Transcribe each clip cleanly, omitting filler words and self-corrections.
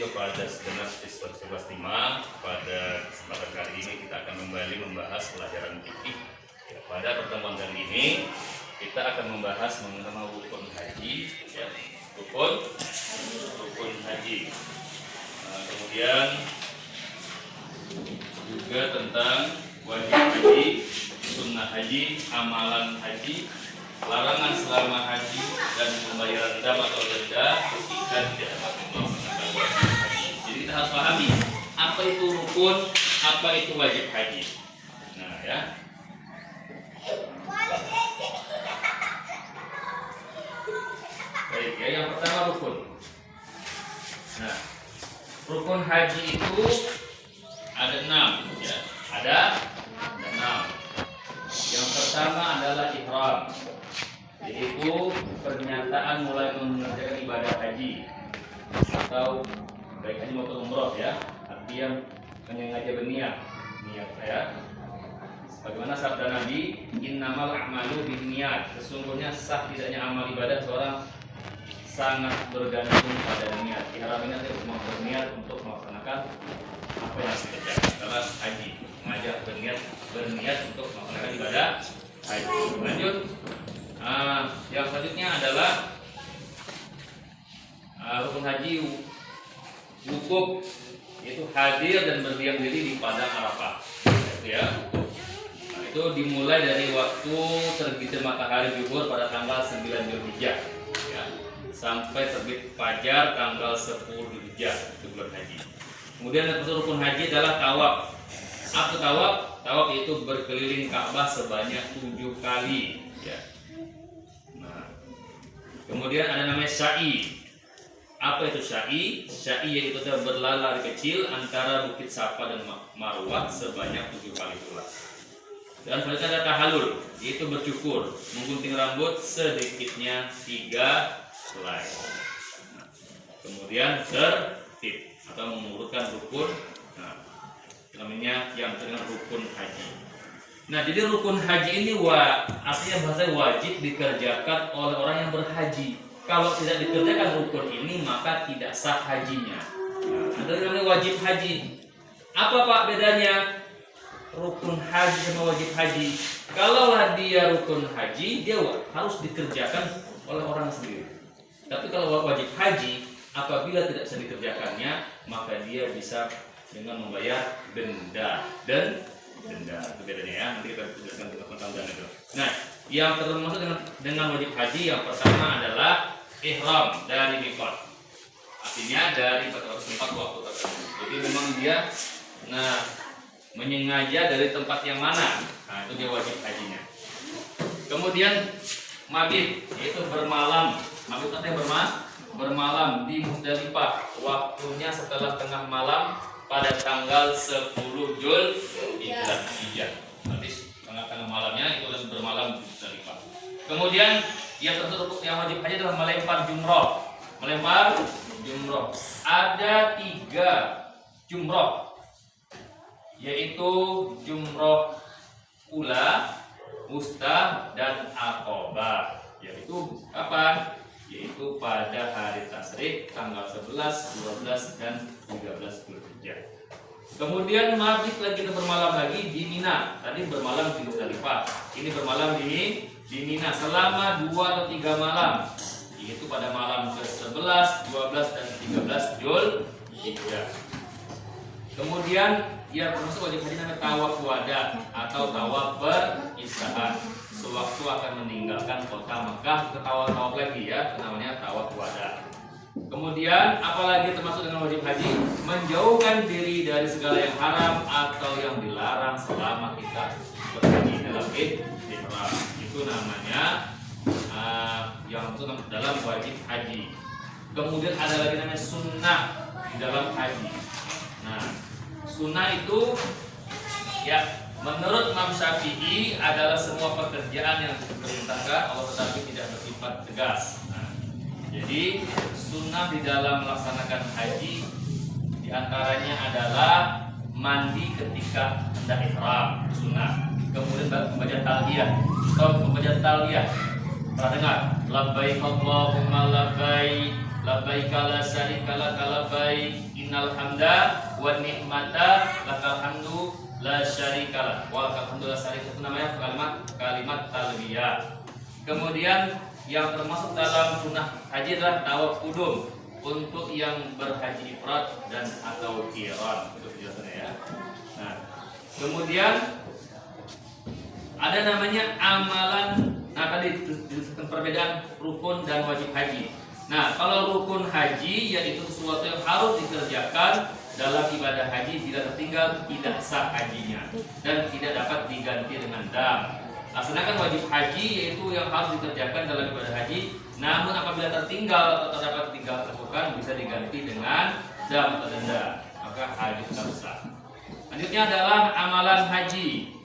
kepada segenap siswa 5. Pada kesempatan kali ini kita akan kembali membahas pelajaran fikih. Ya, pada pertemuan kali ini kita akan membahas mengenai rukun haji, ya, rukun haji. Kemudian juga tentang wajib haji, sunnah haji, amalan haji, larangan selama haji, dan pembayaran dam atau denda ketika tidak dapat melaksanakan wajib haji. Jadi kita harus pahami apa itu rukun, apa itu wajib haji. Nah, ya. Baik, ya, yang pertama rukun. Nah, rukun haji itu ada 6, ya. Ada 6. Yang pertama adalah ihram, yaitu pernyataan mulai mengerjakan ibadah haji atau baik haji maupun umroh, ya. Artinya menyengaja berniat, ya. Bagaimana sabda Nabi, innamal a'malu binniyat, sesungguhnya sah tidaknya amal ibadah seorang sangat bergantung pada niat. Ihram ini adalah berniat untuk melaksanakan apa yang harus dikerjakan setelah haji, mengajak berniat untuk melaksanakan ibadah haji. Lanjut, yang selanjutnya adalah rukun haji wukuf, yaitu hadir dan berdiam diri di padang Arafah, ya. Itu dimulai dari waktu terbitnya matahari zuhur pada tanggal 9 Zulhijjah, ya, sampai terbit fajar tanggal 10 Zulhijjah, itu bulan haji. Kemudian yang kedua rukun haji adalah tawaf. Apa tawaf? Tawaf itu berkeliling Ka'bah sebanyak 7 kali, ya. Nah, kemudian ada namanya sa'i. Apa itu sa'i? Sa'i yaitu berlari kecil antara Bukit Safa dan Marwah sebanyak 7 kali pula. Dan selanjutnya ada tahallul, yaitu bercukur, menggunting rambut sedikitnya 3 helai. Kemudian tertib atau mengurutkan rukun, nah, namanya yang dengan rukun haji. Nah, jadi rukun haji ini artinya bahasa wajib dikerjakan oleh orang yang berhaji. Kalau tidak dikerjakan rukun ini maka tidak sah hajinya. Nah, ada namanya wajib haji. Apa Pak bedanya rukun haji sama wajib haji? Kalaulah dia rukun haji, dia harus dikerjakan oleh orang sendiri. Tapi kalau wajib haji, apabila tidak bisa dikerjakannya, maka dia bisa dengan membayar denda. Dan denda itu bedanya, ya. Nanti kita jelaskan tentang denda itu. Nah, yang termasuk dengan wajib haji yang pertama adalah ihram dari miqat. Artinya dari tempat waktu tertentu. Jadi memang dia menyengaja dari tempat yang mana. Nah, itu dia wajib hajinya. Kemudian mabit, yaitu bermalam. Mabit artinya bermalam di Muzdalifah. Waktunya setelah tengah malam pada tanggal 10 Zulhijjah. Nanti tengah malamnya itu harus bermalam di Muzdalifah. Kemudian yang wajib haji adalah melempar jumroh. Melempar jumroh. Ada 3 jumroh, yaitu jumroh ula, wusta, dan aqobah. Yaitu kapan? Yaitu pada hari tasyrik tanggal 11, 12, dan 13 Zulhijjah. Kemudian mabit lagi, kita bermalam lagi di Mina. Tadi bermalam di Muzdalifah. Ini bermalam di Mina selama 2 atau 3 malam. Yaitu pada malam ke-11, 12, dan 13 Zulhijjah. Kemudian yang termasuk wajib haji namanya tawaf wada atau tawaf berisahan. Sewaktu akan meninggalkan kota Mekah, ke tawaf lagi, ya, namanya tawaf wada. Kemudian apalagi termasuk dengan wajib haji, menjauhkan diri dari segala yang haram atau yang dilarang selama kita berhaji dalam ihram. Itu namanya yang masuk dalam wajib haji. Kemudian ada lagi namanya sunnah di dalam haji. Nah, sunnah itu, ya, menurut Imam Syafi'i adalah semua pekerjaan yang diperintahkan Allah tetapi tidak bersifat tegas. Nah, jadi sunnah di dalam melaksanakan haji diantaranya adalah mandi ketika hendak ihram, sunnah. Kemudian membaca talbiyah. Membaca talbiyah. Pernah dengar? Labbaik Allahumma labbaik labbaika la syarika lak labbaik innal hamda wan ni'mata lakal hamdu la syarika lak walakal hamdu la syarika, itu namanya kalimat talbiyah. Kemudian yang termasuk dalam sunnah haji adalah tawaf qudum untuk yang berhaji ifrad dan atau qiran, itu penjelasannya ya. Nah, kemudian ada namanya amalan. Nah, tadi disebutkan perbedaan rukun dan wajib haji. Nah, kalau rukun haji yaitu sesuatu yang harus dikerjakan dalam ibadah haji, bila tertinggal tidak sah hajinya dan tidak dapat diganti dengan dam. Nah, sedangkan wajib haji yaitu yang harus dikerjakan dalam ibadah haji, namun apabila tertinggal atau dapat dilakukan bisa diganti dengan dam atau denda, maka haji tetap sah. Selanjutnya adalah amalan haji.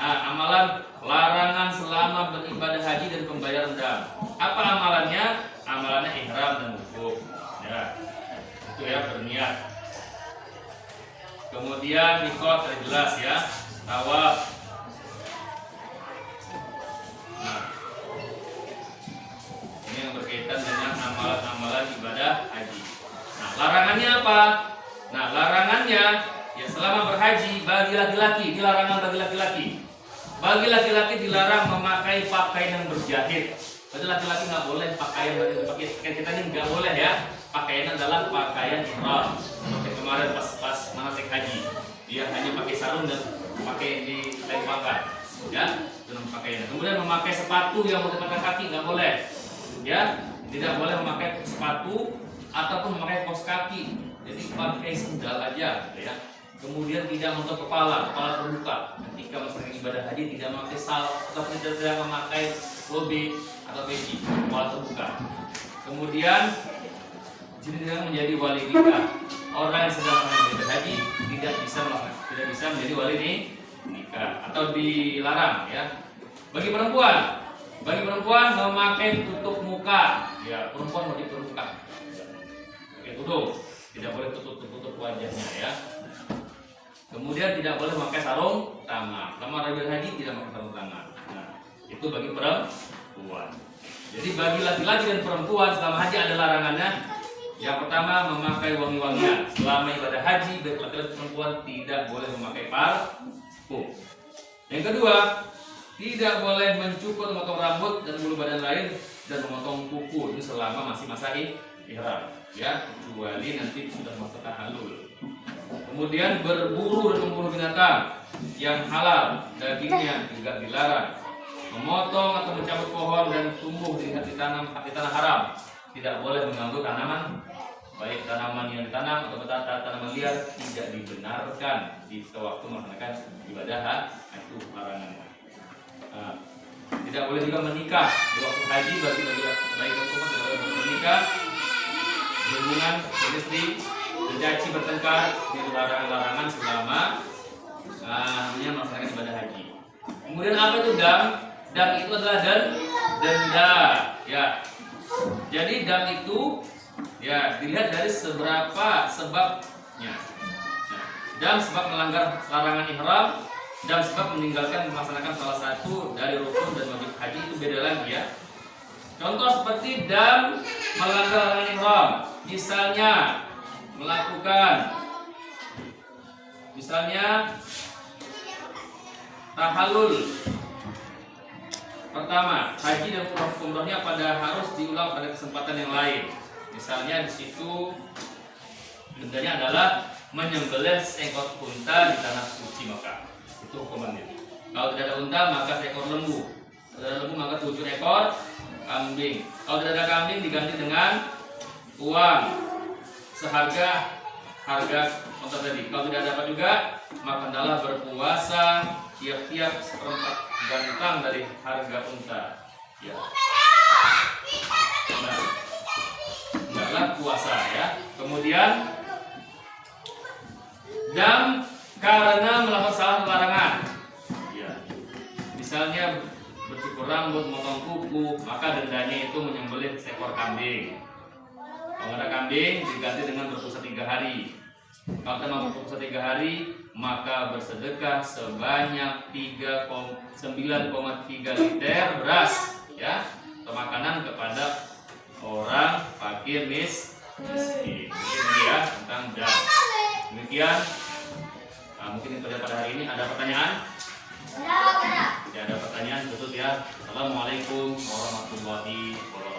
Nah, amalan larangan selama beribadah haji dan pembayaran dam. Apa amalannya? Amalannya ihram dan wukuf. Ya, itu ya, berniat. Kemudian miqat terjelas ya, tawaf. Nah, ini yang berkaitan dengan amalan-amalan ibadah haji. Nah, larangannya apa? Nah, larangannya ya selama berhaji bagi laki-laki, dilarangan bagi laki-laki. Bagi laki-laki dilarang memakai pakaian yang berjahit. Berarti laki-laki nggak boleh pakaian kita ini nggak boleh ya. Pakaian adalah pakaian ihram. Seperti kemarin pas manasik haji, dia hanya pakai sarung dan pakai di lembaga, ya, dengan pakaian. Kemudian memakai sepatu yang menggunakan kaki nggak boleh, ya, tidak boleh memakai sepatu ataupun memakai kaos kaki. Jadi pakai sendal aja, ya. Kemudian tidak menutup kepala terbuka. Ketika melaksanakan ibadah haji tidak memakai atau tidak memakai lobe atau peci, kepala terbuka. Kemudian tidak menjadi wali nikah. Orang yang sedang melaksanakan ibadah haji tidak bisa menjadi wali nikah atau dilarang ya. Bagi perempuan memakai tutup muka. Ya, perempuan wajib terbuka. Pakai tudung, tidak boleh tutup wajahnya ya. Kemudian tidak boleh memakai sarung tangan. Selama ibadah haji tidak memakai sarung tangan. Nah, itu bagi perempuan. Jadi bagi laki-laki dan perempuan selama haji ada larangannya. Yang pertama memakai wangi-wangian. Selama ibadah haji baik laki-laki dan perempuan tidak boleh memakai parfum. Yang kedua, tidak boleh mencukur, memotong rambut dan bulu badan lain dan memotong kuku. Itu selama masih masa ihram, ya, kecuali nanti sudah masa tahallul. Kemudian berburu dan memburu binatang yang halal, dagingnya juga dilarang. Memotong atau mencabut pohon dan tumbuh di tanah haram, tidak boleh mengganggu tanaman, baik tanaman yang ditanam atau tanaman liar, tidak dibenarkan di waktu melaksanakan ibadah itu larangannya. Nah, tidak boleh juga menikah di waktu haji bagi baik perempuan tidak boleh menikah, berhubungan beristri, bercaci bertengkar, ini larangan selama melaksanakan ibadah haji. Kemudian apa itu dam? Dam itu adalah denda, ya. Jadi dam itu ya dilihat dari seberapa sebabnya. Nah, dam sebab melanggar larangan ihram, dam sebab meninggalkan melaksanakan salah satu dari rukun dan wajib haji itu beda lagi ya. Contoh seperti dam melanggar larangan ihram, misalnya tahallul. Pertama, haji dan umrohnya harus diulang pada kesempatan yang lain. Misalnya di situ dendanya adalah menyembelih seekor unta di tanah suci Mekah. Itu hukumannya. Kalau tidak ada unta maka seekor lembu. Kalau ada lembu maka 7 ekor kambing. Kalau tidak ada kambing diganti dengan uang seharga unta tadi. Kalau tidak dapat juga maka adalah berpuasa tiap-tiap seperempat gantang dari harga unta. Ya. Nah, adalah puasa ya. Kemudian dam karena melakukan salah larangan. Ya. Misalnya bercukur rambut, memotong kuku, maka dendanya itu menyembelih seekor kambing. Kalau ada kambing diganti dengan berpuasa 3 hari. Kalau kita mau berpuasa 3 hari, maka bersedekah sebanyak 9,3 liter beras, ya, atau makanan kepada orang fakir fakir miskin. Mungkin ya tentang dan. Demikian. Nah, mungkin itu pada hari ini ada pertanyaan? Tidak ada pertanyaan, tutup ya. Assalamualaikum warahmatullahi wabarakatuh.